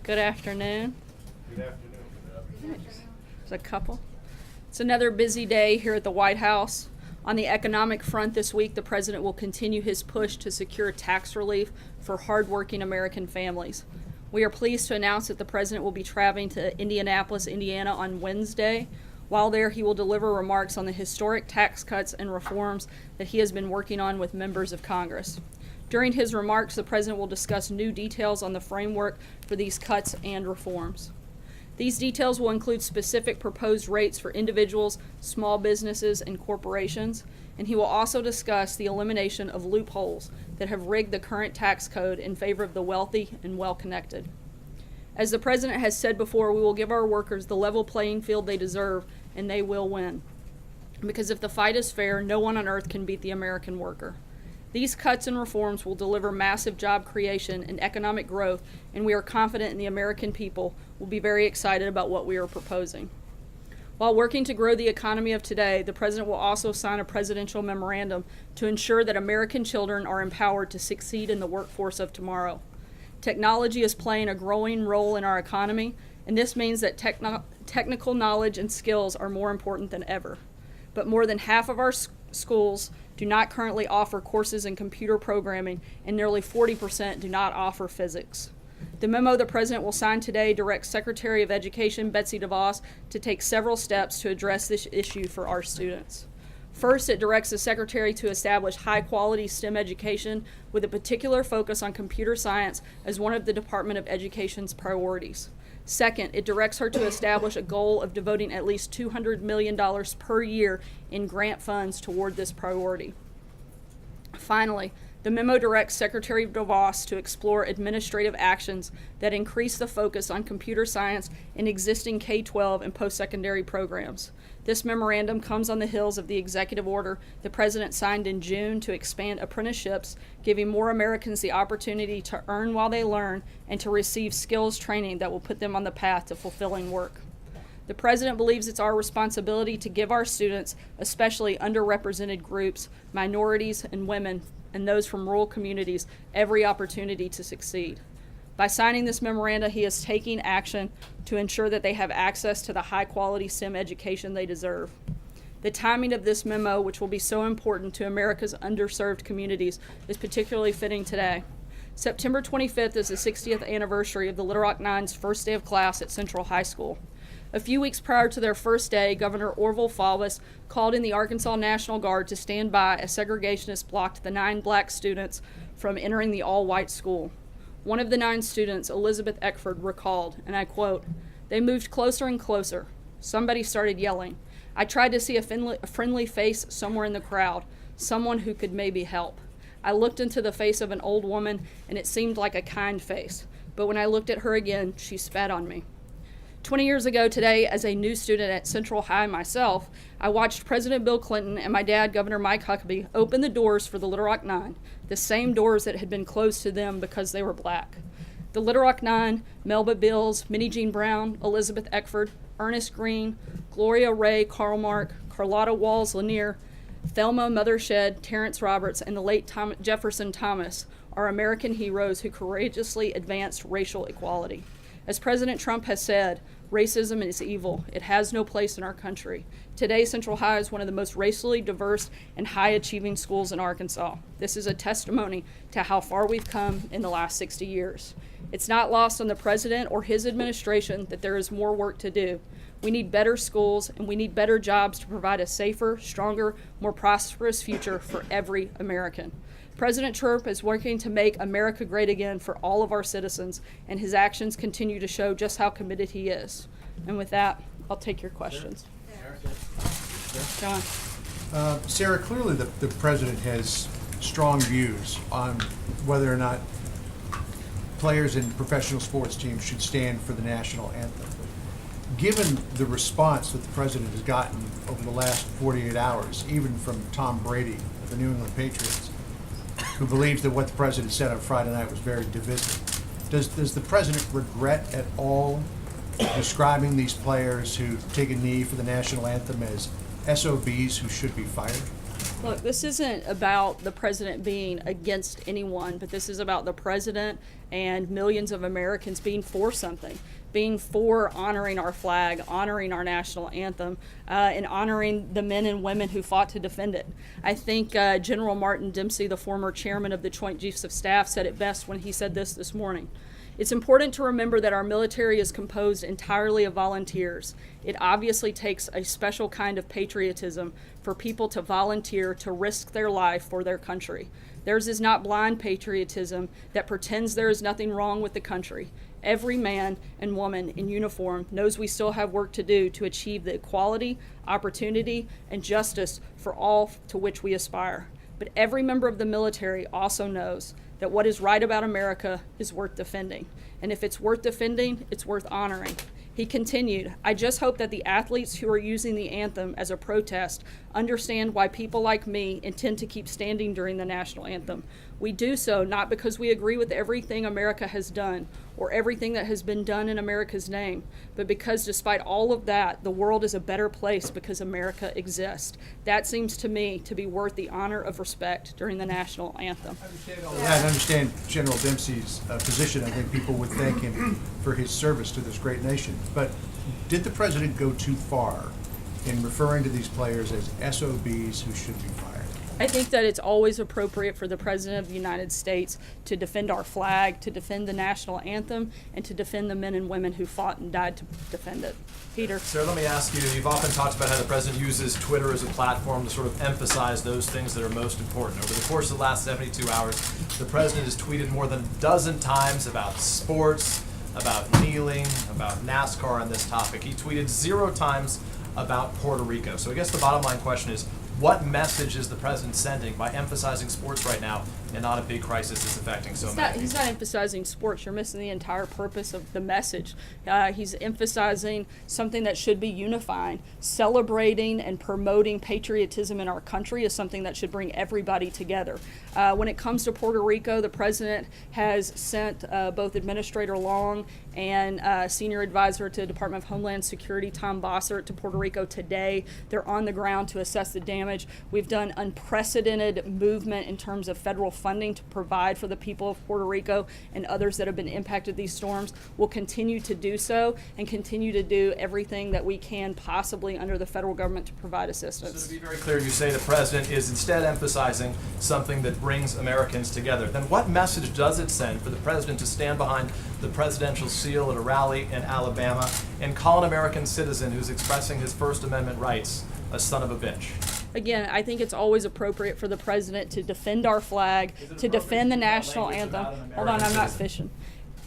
Good afternoon. Good afternoon. There's a couple. It's another busy day here at the White House. On the economic front this week, the president will continue his push to secure tax relief for hardworking American families. We are pleased to announce that the president will be traveling to Indianapolis, Indiana on Wednesday. While there, he will deliver remarks on the historic tax cuts and reforms that he has been working on with members of Congress. During his remarks, the president will discuss new details on the framework for these cuts and reforms. These details will include specific proposed rates for individuals, small businesses, and corporations, and he will also discuss the elimination of loopholes that have rigged the current tax code in favor of the wealthy and well-connected. As the president has said before, we will give our workers the level playing field they deserve, and they will win. Because if the fight is fair, no one on earth can beat the American worker. These cuts and reforms will deliver massive job creation and economic growth, and we are confident in the American people will be very excited about what we are proposing. While working to grow the economy of today, the president will also sign a presidential memorandum to ensure that American children are empowered to succeed in the workforce of tomorrow. Technology is playing a growing role in our economy, and this means that technical knowledge and skills are more important than ever. But more than half of our schools do not currently offer courses in computer programming, and nearly 40% do not offer physics. The memo the president will sign today directs Secretary of Education Betsy DeVos to take several steps to address this issue for our students. First, it directs the Secretary to establish high-quality STEM education with a particular focus on computer science as one of the Department of Education's priorities. Second, it directs her to establish a goal of devoting at least $200 million per year in grant funds toward this priority. Finally, the memo directs Secretary DeVos to explore administrative actions that increase the focus on computer science in existing K-12 and post-secondary programs. This memorandum comes on the heels of the executive order the president signed in June to expand apprenticeships, giving more Americans the opportunity to earn while they learn and to receive skills training that will put them on the path to fulfilling work. The president believes it's our responsibility to give our students, especially underrepresented groups, minorities, and women, and those from rural communities, every opportunity to succeed. By signing this memoranda, he is taking action to ensure that they have access to the high-quality STEM education they deserve. The timing of this memo, which will be so important to America's underserved communities, is particularly fitting today. September 25th is the 60th anniversary of the Little Rock Nine's first day of class at Central High School. A few weeks prior to their first day, Governor Orville Faubus called in the Arkansas National Guard to stand by as segregationists blocked the 9 black students from entering the all-white school. One of the 9 students, Elizabeth Eckford, recalled, and I quote, "They moved closer and closer. Somebody started yelling. I tried to see a friendly face somewhere in the crowd, someone who could maybe help. I looked into the face of an old woman, and it seemed like a kind face. But when I looked at her again, she spat on me." 20 years ago today, as a new student at Central High myself, I watched President Bill Clinton and my dad, Governor Mike Huckabee, open the doors for the Little Rock Nine, the same doors that had been closed to them because they were black. The Little Rock Nine, Melba Bills, Minnie Jean Brown, Elizabeth Eckford, Ernest Green, Gloria Ray Carlmark, Carlotta Walls Lanier, Thelma Mothershed, Terrence Roberts, and the late Jefferson Thomas are American heroes who courageously advanced racial equality. As President Trump has said, racism is evil. It has no place in our country. Today, Central High is one of the most racially diverse and high-achieving schools in Arkansas. This is a testimony to how far we've come in the last 60 years. It's not lost on the president or his administration that there is more work to do. We need better schools, and we need better jobs to provide a safer, stronger, more prosperous future for every American. President Trump is working to make America great again for all of our citizens, and his actions continue to show just how committed he is. And with that, I'll take your questions. John. Sarah, clearly the president has strong views on whether or not players in professional sports teams should stand for the national anthem. Given the response that the president has gotten over the last 48 hours, even from Tom Brady of the New England Patriots, who believes that what the president said on Friday night was very divisive, does the president regret at all describing these players who take a knee for the national anthem as SOBs who should be fired? Look, this isn't about the president being against anyone, but this is about the president and millions of Americans being for something, being for honoring our flag, honoring our national anthem, and honoring the men and women who fought to defend it. I think General Martin Dempsey, the former chairman of the Joint Chiefs of Staff, said it best when he said this morning. It's important to remember that our military is composed entirely of volunteers. It obviously takes a special kind of patriotism for people to volunteer to risk their life for their country. Theirs is not blind patriotism that pretends there is nothing wrong with the country. Every man and woman in uniform knows we still have work to do to achieve the equality, opportunity, and justice for all to which we aspire. But every member of the military also knows that what is right about America is worth defending. And if it's worth defending, it's worth honoring. He continued, I just hope that the athletes who are using the anthem as a protest understand why people like me intend to keep standing during the national anthem. We do so not because we agree with everything America has done or everything that has been done in America's name, but because despite all of that, the world is a better place because America exists. That seems to me to be worth the honor of respect during the national anthem. Yeah, and understand General Dempsey's position. I think people would thank him for his service to this great nation. But did the president go too far in referring to these players as SOBs who should be fired? I think that it's always appropriate for the President of the United States to defend our flag, to defend the national anthem, and to defend the men and women who fought and died to defend it. Peter. Sir, let me ask you, you've often talked about how the president uses Twitter as a platform to sort of emphasize those things that are most important. Over the course of the last 72 hours, the president has tweeted more than a dozen times about sports, about kneeling, about NASCAR on this topic. He tweeted 0 times about Puerto Rico. So I guess the bottom line question is, what message is the president sending by emphasizing sports right now and not a big crisis that's affecting so many? He's not emphasizing sports. You're missing the entire purpose of the message. He's emphasizing something that should be unifying. Celebrating and promoting patriotism in our country is something that should bring everybody together. When it comes to Puerto Rico, the president has sent both Administrator Long and Senior Advisor to the Department of Homeland Security, Tom Bossert, to Puerto Rico today. They're on the ground to assess the damage. We've done unprecedented movement in terms of federal funding to provide for the people of Puerto Rico and others that have been impacted these storms. We'll continue to do so and continue to do everything that we can possibly under the federal government to provide assistance. So to be very clear, you say the president is instead emphasizing something that brings Americans together. Then what message does it send for the president to stand behind the presidential seal at a rally in Alabama and call an American citizen who's expressing his First Amendment rights a son of a bitch? Again, I think it's always appropriate for the president to defend our flag, to defend the national anthem. Hold on, I'm not fishing.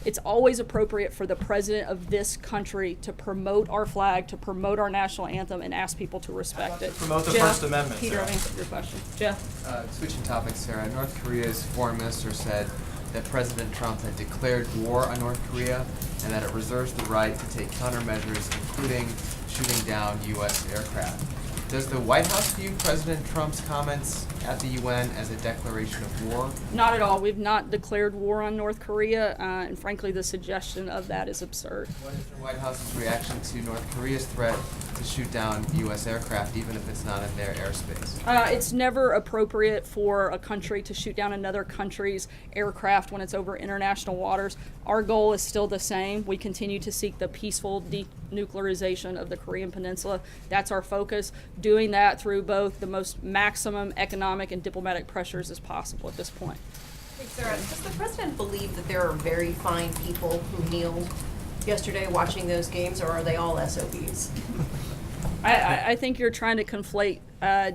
It's always appropriate for the president of this country to promote our flag, to promote our national anthem, and ask people to respect it. Promote the Jeff, First Amendment, Peter, Sarah. I've answered your question. Jeff? Switching topics, Sarah. North Korea's foreign minister said that President Trump had declared war on North Korea and that it reserves the right to take countermeasures, including shooting down U.S. aircraft. Does the White House view President Trump's comments at the UN as a declaration of war? Not at all. We've not declared war on North Korea, and frankly, the suggestion of that is absurd. What is the White House's reaction to North Korea's threat to shoot down U.S. aircraft, even if it's not in their airspace? It's never appropriate for a country to shoot down another country's aircraft when it's over international waters. Our goal is still the same. We continue to seek the peaceful denuclearization of the Korean Peninsula. That's our focus. Doing that through both the most maximum economic and diplomatic pressures as possible at this point. Hey, Sarah, does the president believe that there are very fine people who kneeled yesterday watching those games, or are they all SOBs? I think you're trying to conflate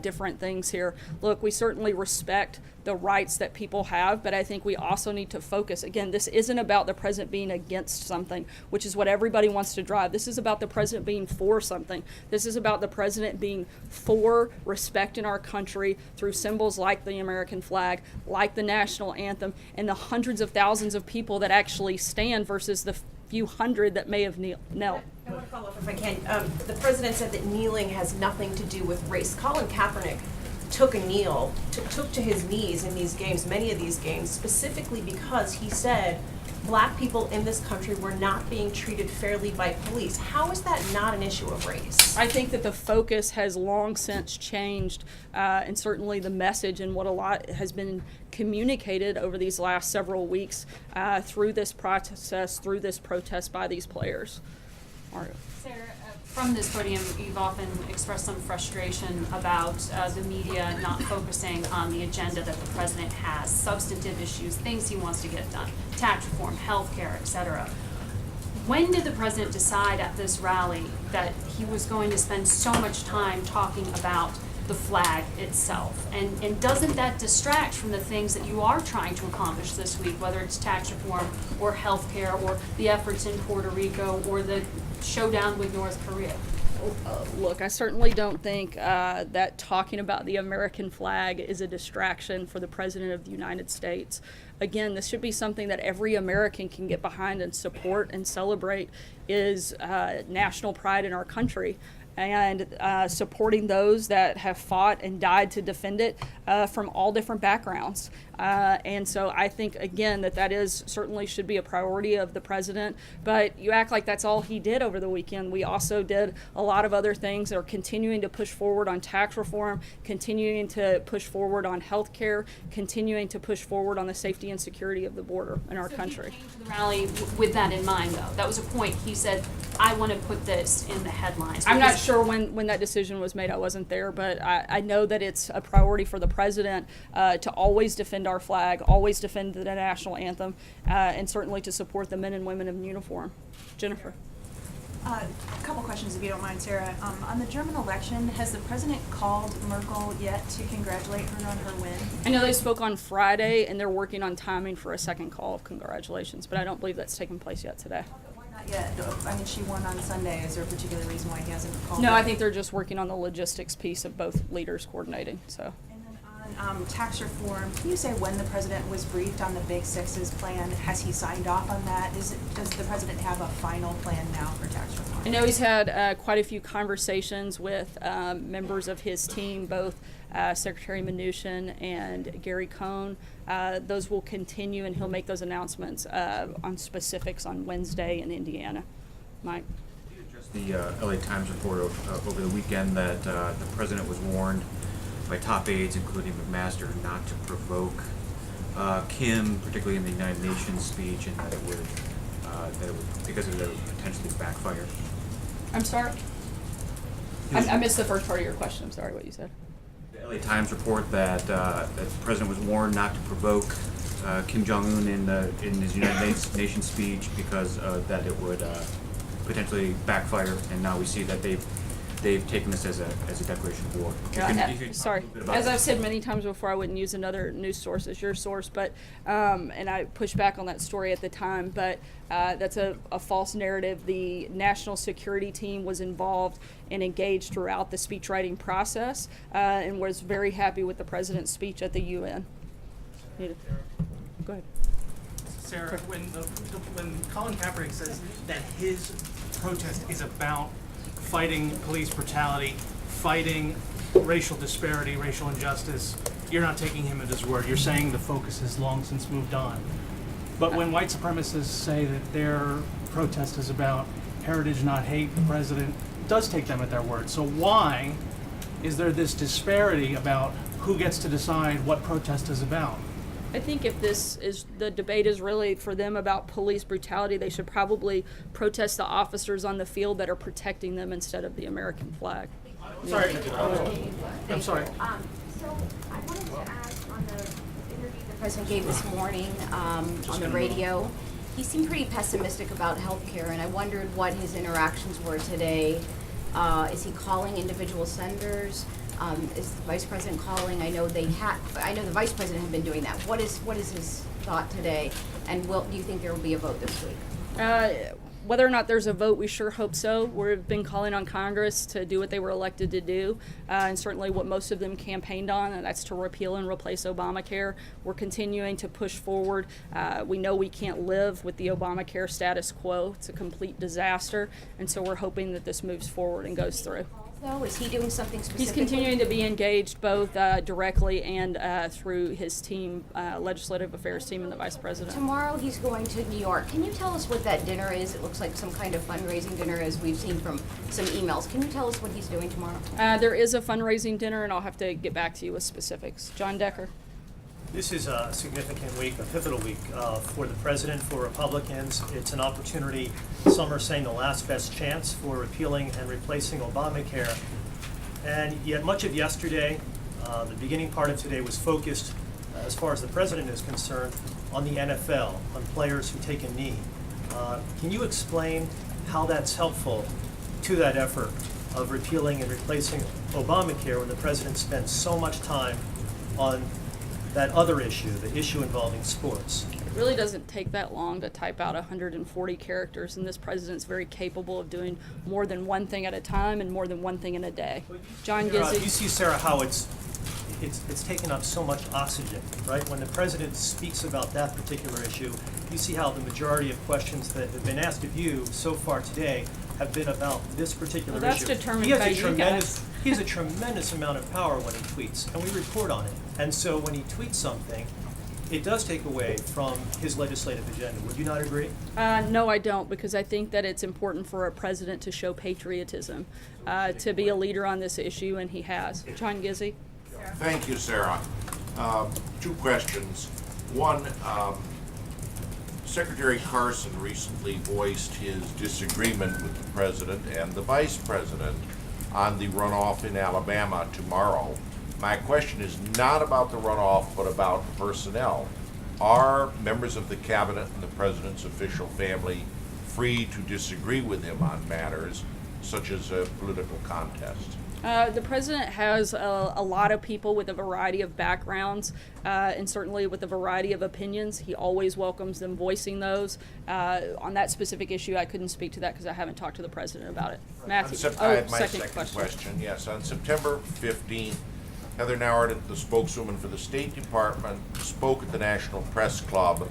different things here. Look, we certainly respect the rights that people have, but I think we also need to focus. Again, this isn't about the president being against something, which is what everybody wants to drive. This is about the president being for something. This is about the president being for respect in our country through symbols like the American flag, like the national anthem, and the hundreds of thousands of people that actually stand versus the few hundred that may have knelt. I want to follow up if I can. The president said that kneeling has nothing to do with race. Colin Kaepernick took to his knees in these games, many of these games, specifically because he said black people in this country were not being treated fairly by police. How is that not an issue of race? I think that the focus has long since changed, and certainly the message and what a lot has been communicated over these last several weeks through this process, through this protest by these players. Mario. Sarah, from this podium, you've often expressed some frustration about the media not focusing on the agenda that the president has, substantive issues, things he wants to get done, tax reform, health care, et cetera. When did the president decide at this rally that he was going to spend so much time talking about the flag itself? And doesn't that distract from the things that you are trying to accomplish this week, whether it's tax reform or health care or the efforts in Puerto Rico or the showdown with North Korea? Look, I certainly don't think that talking about the American flag is a distraction for the President of the United States. Again, this should be something that every American can get behind and support and celebrate is national pride in our country. And supporting those that have fought and died to defend it from all different backgrounds. And so I think, again, that is certainly should be a priority of the president. But you act like that's all he did over the weekend. We also did a lot of other things that are continuing to push forward on tax reform, continuing to push forward on health care, continuing to push forward on the safety and security of the border in our country. He came to the rally with that in mind, though. That was a point. He said, I want to put this in the headlines. I'm not Because sure when that decision was made. I wasn't there, but I know that it's a priority for the president to always defend our flag, always defend the national anthem, and certainly to support the men and women in uniform. Jennifer. A couple questions, if you don't mind, Sarah. On the German election, has the president called Merkel yet to congratulate her on her win? I know they spoke on Friday, and they're working on timing for a second call of congratulations, but I don't believe that's taken place yet today. Why not yet? I mean, she won on Sunday. Is there a particular reason why he hasn't called No, her? I think they're just working on the logistics piece of both leaders coordinating. So. And then on tax reform, can you say when the president was briefed on the Big Six's plan? Has he signed off on that? Does the president have a final plan now for tax reform? I know he's had quite a few conversations with members of his team, both Secretary Mnuchin and Gary Cohn. Those will continue, and he'll make those announcements on specifics on Wednesday in Indiana. Mike? The LA Times report over the weekend that the president was warned by top aides, including McMaster, not to provoke Kim, particularly in the United Nations speech, and that it would because it would potentially backfire. I'm sorry? I missed the first part of your question. I'm sorry what you said. The LA Times report that the president was warned not to provoke Kim Jong-un in his United Nations speech because that it would potentially backfire, and now we see that they've taken this as a declaration of war. You could talk Sorry. a little bit about As that. I've said many times before, I wouldn't use another news source as your source, but and I pushed back on that story at the time, but that's a false narrative. The national security team was involved and engaged throughout the speech writing process and was very happy with the president's speech at the UN. Go ahead. Sarah, when Colin Kaepernick says that his protest is about fighting police brutality, fighting racial disparity, racial injustice, you're not taking him at his word. You're saying the focus has long since moved on. But when white supremacists say that their protest is about heritage, not hate, the president does take them at their word. So why is there this disparity about who gets to decide what protest is about? I think if the debate is really for them about police brutality, they should probably protest the officers on the field that are protecting them instead of the American flag. Sorry. I'm sorry. So I wanted to ask on the interview the president gave this morning on the radio, he seemed pretty pessimistic about healthcare, and I wondered what his interactions were today. Is he calling individual senators? Is the vice president calling? I know the vice president had been doing that. What is his thought today? And do you think there will be a vote this week? Whether or not there's a vote, we sure hope so. We've been calling on Congress to do what they were elected to do, and certainly what most of them campaigned on, and that's to repeal and replace Obamacare. We're continuing to push forward. We know we can't live with the Obamacare status quo. It's a complete disaster, and so we're hoping that this moves forward and goes through. though? Is he doing something He's specifically? continuing to be engaged both directly and through his team, legislative affairs team, and the vice president. Tomorrow he's going to New York. Can you tell us what that dinner is? It looks like some kind of fundraising dinner, as we've seen from some emails. Can you tell us what he's doing tomorrow? There is a fundraising dinner, and I'll have to get back to you with specifics. John Decker. This is a significant week, a pivotal week for the president, for Republicans. It's an opportunity, some are saying the last best chance for repealing and replacing Obamacare. And yet much of yesterday, the beginning part of today was focused, as far as the president is concerned, on the NFL, on players who take a knee. Can you explain how that's helpful to that effort of repealing and replacing Obamacare when the president spends so much time on that other issue, the issue involving sports? It really doesn't take that long to type out 140 characters, and this president's very capable of doing more than one thing at a time and more than one thing in a day. John You Gizzi. see, Sarah, how it's taken up so much oxygen, right? When the president speaks about that particular issue, you see how the majority of questions that have been asked of you so far today have been about this particular Well, that's issue. determined He has by a you tremendous, guys. he has a tremendous amount of power when he tweets, and we report on it. And so when he tweets something, it does take away from his legislative agenda. Would you not agree? No, I don't, because I think that it's important for a president to show patriotism, to be a leader on this issue, and he has. John Gizzi. Thank you, Sarah. Two questions. One, Secretary Carson recently voiced his disagreement with the president and the vice president on the runoff in Alabama tomorrow. My question is not about the runoff, but about personnel. Are members of the cabinet and the president's official family free to disagree with him on matters such as a political contest? The president has a lot of people with a variety of backgrounds and certainly with a variety of opinions. He always welcomes them voicing those. On that specific issue, I couldn't speak to that because I haven't talked to the president about it. Matthew. I have my second second question. question. Yes, on September 15th, Heather Nauert, the spokeswoman for the State Department, spoke at the National Press Club.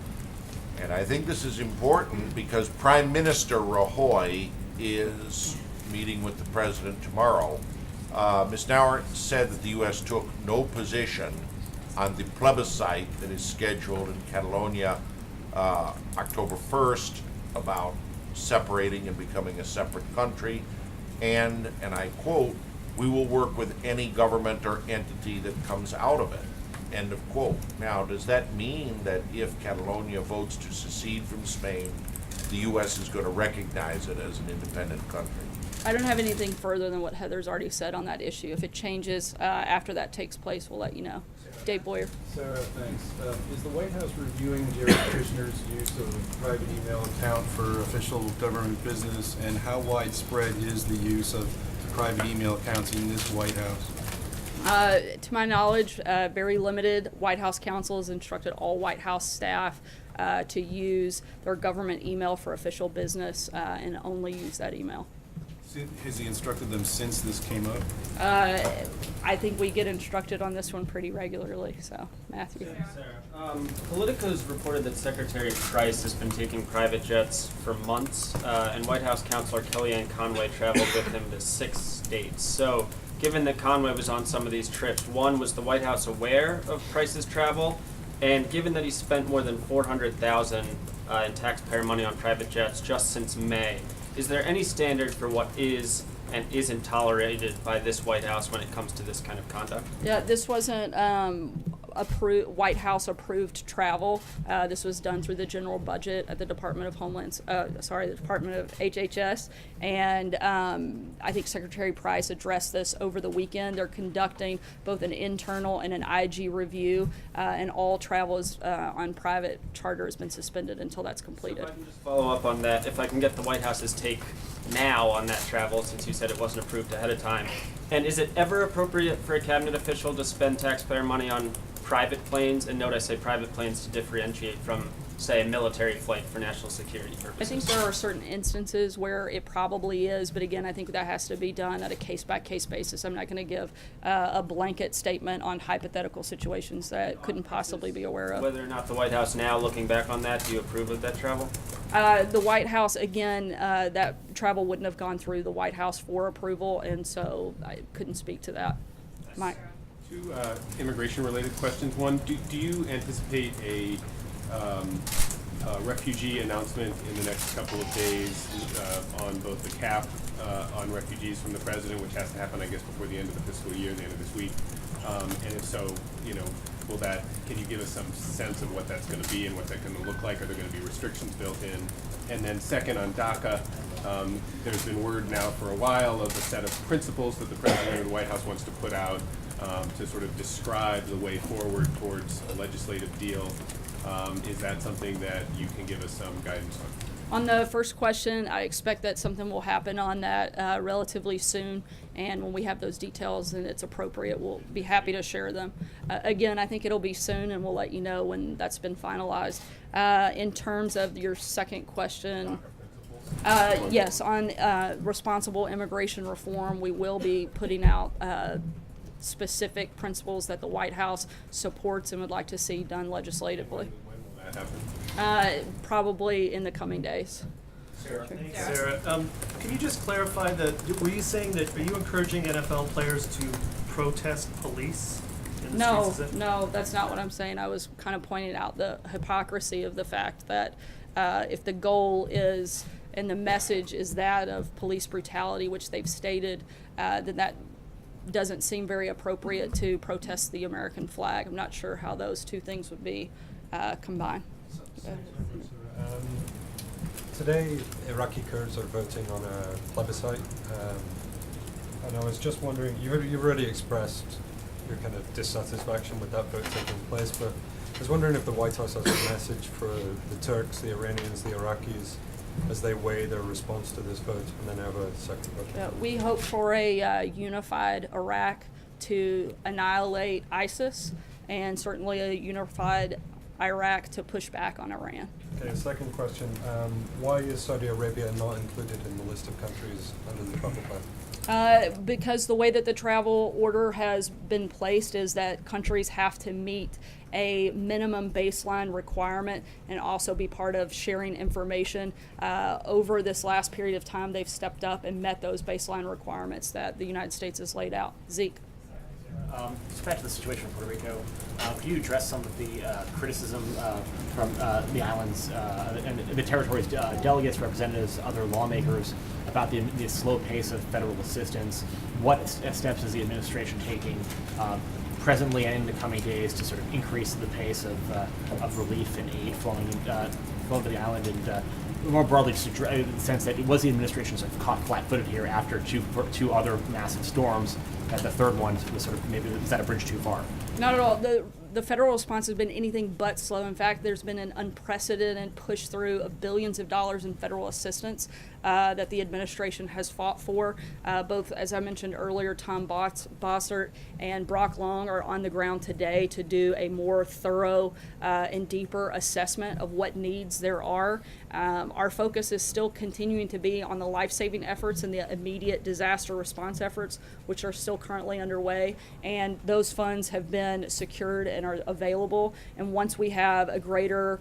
And I think this is important because Prime Minister Rajoy is meeting with the president tomorrow. Ms. Nauert said that the U.S. took no position on the plebiscite that is scheduled in Catalonia October 1st about separating and becoming a separate country. And I quote, "We will work with any government or entity that comes out of it." End of quote. Now, does that mean that if Catalonia votes to secede from Spain, the U.S. is going to recognize it as an independent country? I don't have anything further than what Heather's already said on that issue. If it changes after that takes place, we'll let you know. Dave Boyer. Sarah, thanks. Is the White House reviewing Jared Kushner's use of a private email account for official government business, and how widespread is the use of private email accounts in this White House? To my knowledge, very limited. White House counsel has instructed all White House staff to use their government email for official business and only use that email. Has he instructed them since this came up? I think we get instructed on this one pretty regularly, so Matthew. Politico's reported that Secretary Price has been taking private jets for months, and White House counselor Kellyanne Conway traveled with him to 6 states. So, given that Conway was on some of these trips, one, was the White House aware of Price's travel? And given that he spent more than $400,000 in taxpayer money on private jets just since May, is there any standard for what is and isn't tolerated by this White House when it comes to this kind of conduct? Yeah, this wasn't White House approved travel. This was done through the general budget at the Department of the Department of HHS. And I think Secretary Price addressed this over the weekend. They're conducting both an internal and an IG review, and all travel is, on private charter has been suspended until that's completed. So if I can just follow up on that, if I can get the White House's take now on that travel, since you said it wasn't approved ahead of time. And is it ever appropriate for a cabinet official to spend taxpayer money on private planes? And note I say private planes to differentiate from say, a military flight for national security purposes? I think there are certain instances where it probably is, but again, I think that has to be done at a case-by-case basis. I'm not going to give a blanket statement on hypothetical situations that couldn't possibly be aware of. Whether or not the White House now, looking back on that, do you approve of that travel? The White House, again, that travel wouldn't have gone through the White House for approval, and so I couldn't speak to that. Mike? Two immigration-related questions. One, do you anticipate a refugee announcement in the next couple of days on both the cap on refugees from the president, which has to happen, I guess, before the end of the fiscal year, the end of this week? And if so, can you give us some sense of what that's going to be and what that's going to look like? Are there going to be restrictions built in? And then second, on DACA, there's been word now for a while of a set of principles that the president of the White House wants to put out to sort of describe the way forward towards a legislative deal. Is that something that you can give us some guidance on? On the first question, I expect that something will happen on that relatively soon, and when we have those details and it's appropriate, we'll be happy to share them. Again, I think it'll be soon, and we'll let you know when that's been finalized. In terms of your second question, yes, on responsible immigration reform, we will be putting out specific principles that the White House supports and would like to see done legislatively. When will that happen? Probably in the coming days. Sarah, can you just clarify that, were you saying that, are you encouraging NFL players to protest police in the streets? Is that- No, that's not what I'm saying. I was kind of pointing out the hypocrisy of the fact that if the goal is, and the message is that of police brutality, which they've stated, then that doesn't seem very appropriate to protest the American flag. I'm not sure how those two things would be combined. Today, Iraqi Kurds are voting on a plebiscite, and I was just wondering, you've already expressed your kind of dissatisfaction with that vote taking place, but I was wondering if the White House has a message for the Turks, the Iranians, the Iraqis, as they weigh their response to this vote, and then have a second vote. We hope for a unified Iraq to annihilate ISIS, and certainly a unified Iraq to push back on Iran. Okay, second question. Why is Saudi Arabia not included in the list of countries under the travel ban? Because the way that the travel order has been placed is that countries have to meet a minimum baseline requirement and also be part of sharing information. Over this last period of time, they've stepped up and met those baseline requirements that the United States has laid out. Zeke. Just back to the situation in Puerto Rico, could you address some of the criticism from the islands and the territory's delegates, representatives, other lawmakers about the slow pace of federal assistance? What steps is the administration taking presently and in the coming days to sort of increase the pace of relief and aid flowing to the island, and more broadly, just in the sense that it was the administration sort of caught flat-footed here after two other massive storms, that the third one was sort of maybe, is that a bridge too far? Not at all. The federal response has been anything but slow. In fact, there's been an unprecedented push through of billions of dollars in federal assistance that the administration has fought for. Both, as I mentioned earlier, Tom Bossert and Brock Long are on the ground today to do a more thorough and deeper assessment of what needs there are. Our focus is still continuing to be on the life-saving efforts and the immediate disaster response efforts, which are still currently underway, and those funds have been secured and are available. And once we have a greater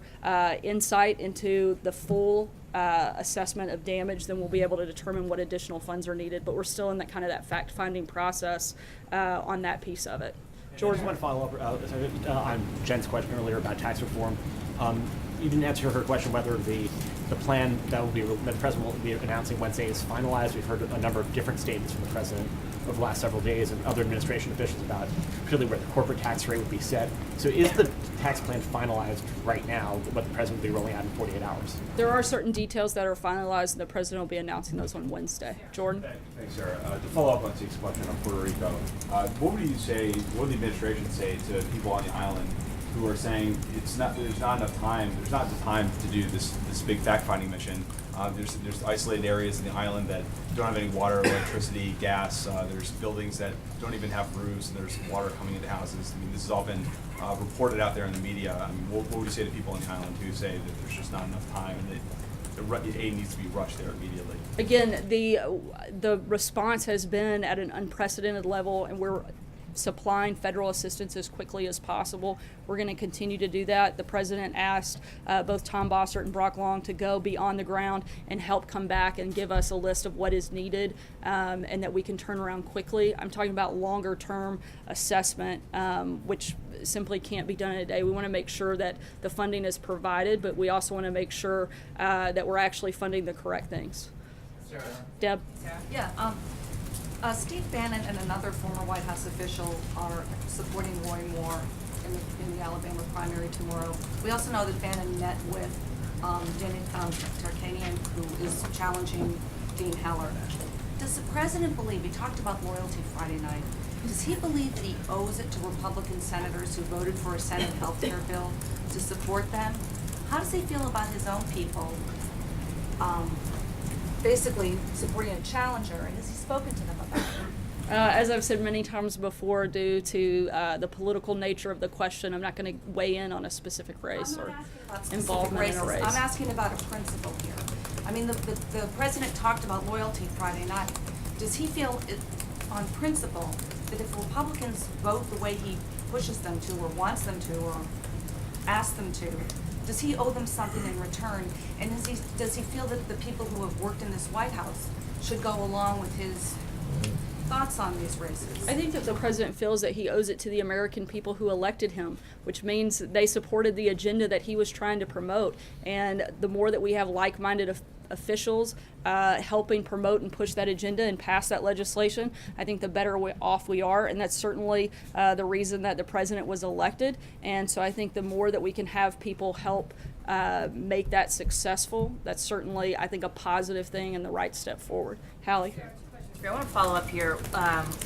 insight into the full assessment of damage, then we'll be able to determine what additional funds are needed. But we're still in that kind of that fact-finding process on that piece of it. George, I want to follow up on Jen's question earlier about tax reform. You didn't answer her question whether the plan that the president will be announcing Wednesday is finalized. We've heard a number of different statements from the president over the last several days and other administration officials about particularly where the corporate tax rate would be set. So is the tax plan finalized right now, what the president will be rolling out in 48 hours? There are certain details that are finalized, and the president will be announcing those on Wednesday. Jordan? Thanks, Sarah. To follow up on Zeke's question on Puerto Rico, what would the administration say to people on the island who are saying there's not enough time. There's not the time to do this big fact-finding mission. There's isolated areas in the island that don't have any water, electricity, gas. There's buildings that don't even have roofs, and there's water coming into houses. I mean, this has all been reported out there in the media. I mean, what would you say to people on the island who say that there's just not enough time and that the aid needs to be rushed there immediately? Again, the response has been at an unprecedented level, and we're supplying federal assistance as quickly as possible. We're going to continue to do that. The president asked both Tom Bossert and Brock Long to go be on the ground and help come back and give us a list of what is needed, and that we can turn around quickly. I'm talking about longer term assessment, which simply can't be done in a day. We want to make sure that the funding is provided, but we also want to make sure that we're actually funding the correct things. Sarah. Deb? Sarah? Yeah. Steve Bannon and another former White House official are supporting Roy Moore in the Alabama primary tomorrow. We also know that Bannon met with Denny Tarkanian, who is challenging Dean Heller. Does the president believe, he talked about loyalty Friday night, does he believe that he owes it to Republican senators who voted for a Senate health care bill to support them? How does he feel about his own people basically supporting a challenger, and has he spoken to them about it? As I've said many times before, due to the political nature of the question, I'm not going to weigh in on a specific race or involvement in a race. I'm asking about a principle here. I mean, the president talked about loyalty Friday night. Does he feel, on principle, that if Republicans vote the way he pushes them to, or wants them to, or asks them to, does he owe them something in return? And does he feel that the people who have worked in this White House should go along with his thoughts on these races? I think that the president feels that he owes it to the American people who elected him, which means they supported the agenda that he was trying to promote. And the more that we have like-minded officials helping promote and push that agenda and pass that legislation, I think the better off we are. And that's certainly the reason that the president was elected. And so I think the more that we can have people help make that successful, that's certainly, I think, a positive thing and the right step forward. Hallie? I want to follow up here.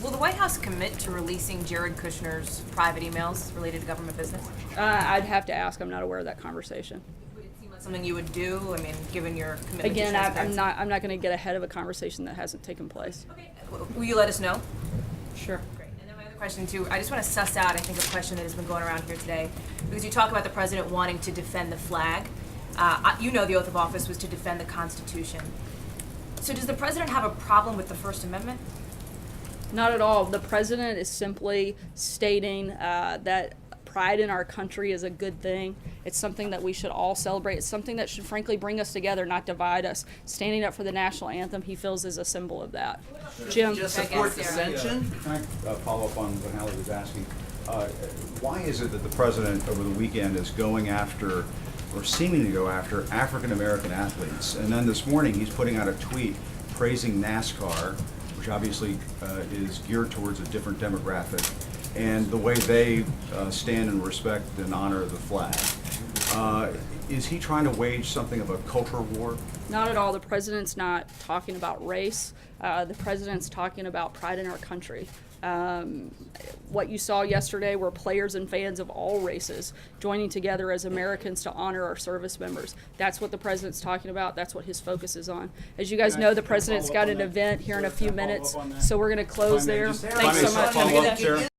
Will the White House commit to releasing Jared Kushner's private emails related to government business? I'd have to ask. I'm not aware of that conversation. Would it seem like something you would do? I mean, given your commitment Again, to I'm transparency? not going to get ahead of a conversation that hasn't taken place. Okay. Will you let us know? Sure. Great. And then my other question too, I just want to suss out, I think, a question that has been going around here today, because you talk about the president wanting to defend the flag. You know the oath of office was to defend the Constitution. So does the president have a problem with the First Amendment? Not at all. The president is simply stating that pride in our country is a good thing. It's something that we should all celebrate. It's something that should frankly bring us together, not divide us. Standing up for the national anthem, he feels, is a symbol of that. Jim? Just support dissension? Can I follow up on what Hallie was asking? Why is it that the president over the weekend is going after, or seeming to go after, African American athletes? And then this morning he's putting out a tweet praising NASCAR, which obviously is geared towards a different demographic, and the way they stand in respect and honor the flag. Is he trying to wage something of a culture war? Not at all. The president's not talking about race. The president's talking about pride in our country. What you saw yesterday were players and fans of all races joining together as Americans to honor our service members. That's what the president's talking about. That's what his focus is on. As you guys know, the president's got an event here in a few minutes, so we're going to close there. Thanks so much.